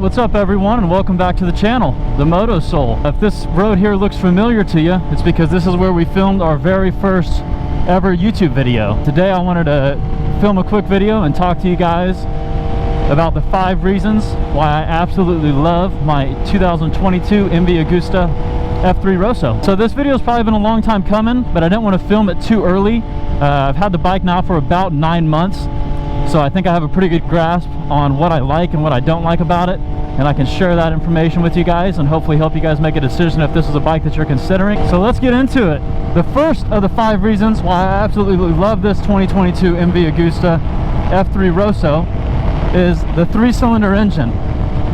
What's up everyone, and welcome back to the channel, The Moto Soul. If this road here looks familiar to you, it's because this is where we filmed our very first ever YouTube video. Today I wanted to film a quick video and talk to you guys about the 5 reasons why I absolutely love my 2022 MV Agusta F3 Rosso. So this video has probably been a long time coming, but I didn't want to film it too early. I've had the bike now for about 9 months, so I think I have a pretty good grasp on what I like and what I don't like about it, and I can share that information with you guys and hopefully help you guys make a decision if this is a bike that you're considering. So let's get into it. The first of the 5 reasons why I absolutely love this 2022 MV Agusta F3 Rosso is the 3-cylinder engine.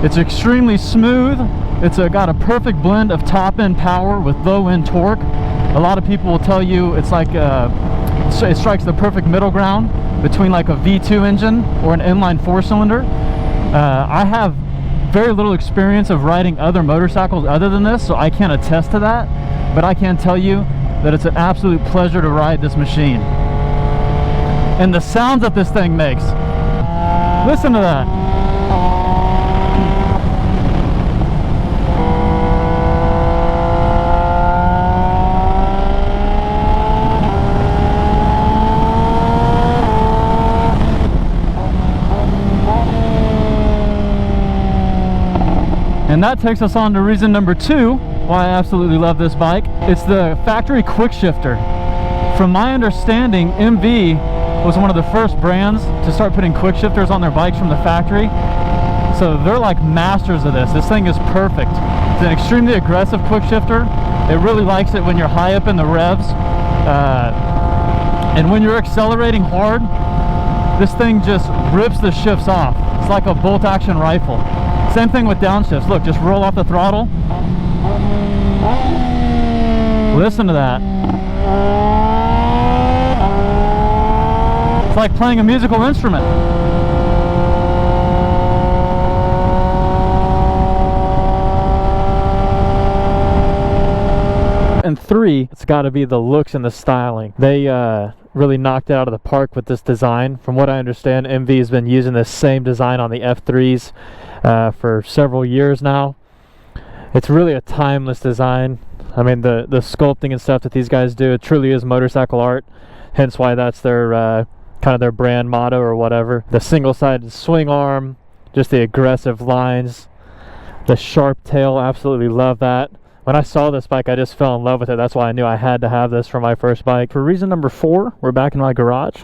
It's extremely smooth. It's got a perfect blend of top-end power with low-end torque. A lot of people will tell you it's like it strikes the perfect middle ground between like a V2 engine or an inline 4-cylinder. I have very little experience of riding other motorcycles other than this, so I can't attest to that, but I can tell you that it's an absolute pleasure to ride this machine. And the sounds that this thing makes, listen to that. And that takes us on to reason number 2 why I absolutely love this bike. It's the factory quick shifter. From my understanding, MV was one of the first brands to start putting quick shifters on their bikes from the factory. So they're like masters of this. This thing is perfect. It's an extremely aggressive quick shifter. It really likes it when you're high up in the revs. And when you're accelerating hard, this thing just rips the shifts off. It's like a bolt action rifle. Same thing with downshifts. Look, just roll off the throttle. Listen to that. It's like playing a musical instrument. And 3, it's got to be the looks and the styling. They really knocked it out of the park with this design. From what I understand, MV has been using this same design on the F3s for several years now. It's really a timeless design. I mean, the sculpting and stuff that these guys do, it truly is motorcycle art, hence why that's their kind of their brand motto or whatever. The single-sided swing arm, just the aggressive lines, the sharp tail, absolutely love that. When I saw this bike, I just fell in love with it. That's why I knew I had to have this for my first bike. For reason number 4, we're back in my garage.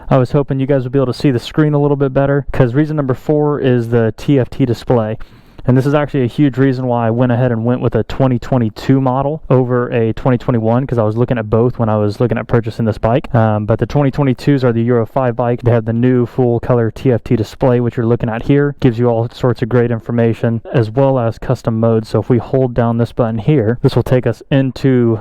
I was hoping you guys would be able to see the screen a little bit better, because reason number 4 is the TFT display. And this is actually a huge reason why I went ahead and went with a 2022 model over a 2021, because I was looking at both when I was looking at purchasing this bike. But the 2022s are the Euro 5 bike. They have the new full color TFT display, which you're looking at here. Gives you all sorts of great information, as well as custom modes. So if we hold down this button here, this will take us into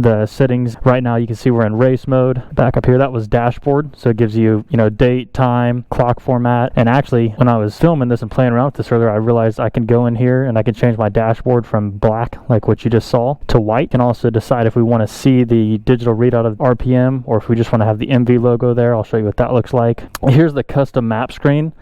the settings. Right now you can see we're in race mode. Back up here, that was dashboard, so it gives you, date, time, clock format. And actually, when I was filming this and playing around with this earlier, I realized I can go in here and I can change my dashboard from black, like what you just saw, to white. And also decide if we want to see the digital readout of RPM or if we just want to have the MV logo there. I'll show you what that looks like. Here's the custom map screen.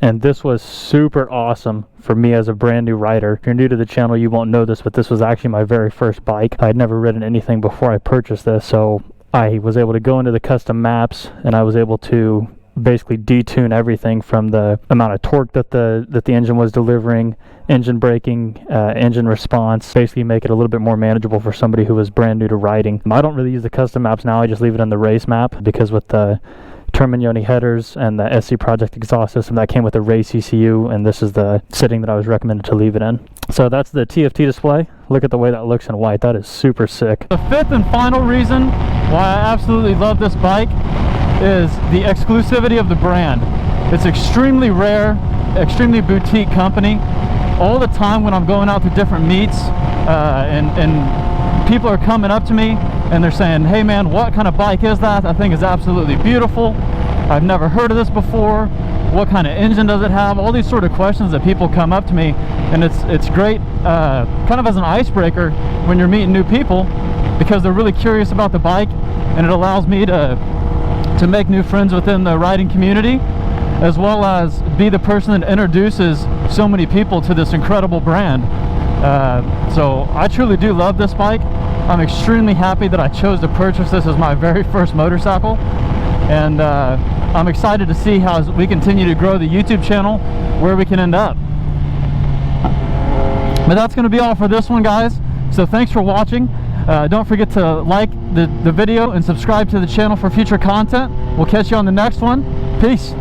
And this was super awesome for me as a brand new rider. If you're new to the channel, you won't know this, but this was actually my very first bike. I had never ridden anything before I purchased this, so I was able to go into the custom maps and I was able to basically detune everything from the amount of torque that the engine was delivering, engine braking, engine response, basically make it a little bit more manageable for somebody who was brand new to riding. I don't really use the custom maps now. I just leave it in the race map, because with the Terminioni headers and the SC Project exhaust system, that came with the race ECU, and this is the setting that I was recommended to leave it in. So that's the TFT display. Look at the way that looks in white. That is super sick. The 5th and final reason why I absolutely love this bike is the exclusivity of the brand. It's extremely rare, extremely boutique company. All the time when I'm going out to different meets and people are coming up to me and they're saying, hey man, what kind of bike is that? That thing is absolutely beautiful. I've never heard of this before. What kind of engine does it have? All these sort of questions that people come up to me, and it's great kind of as an icebreaker when you're meeting new people, because they're really curious about the bike, and it allows me to make new friends within the riding community. as well as be the person that introduces so many people to this incredible brand. So I truly do love this bike. I'm extremely happy that I chose to purchase this as my very first motorcycle, and I'm excited to see how we continue to grow the YouTube channel, where we can end up. But that's going to be all for this one, guys. So thanks for watching. Don't forget to like the video and subscribe to the channel for future content. We'll catch you on the next one. Peace.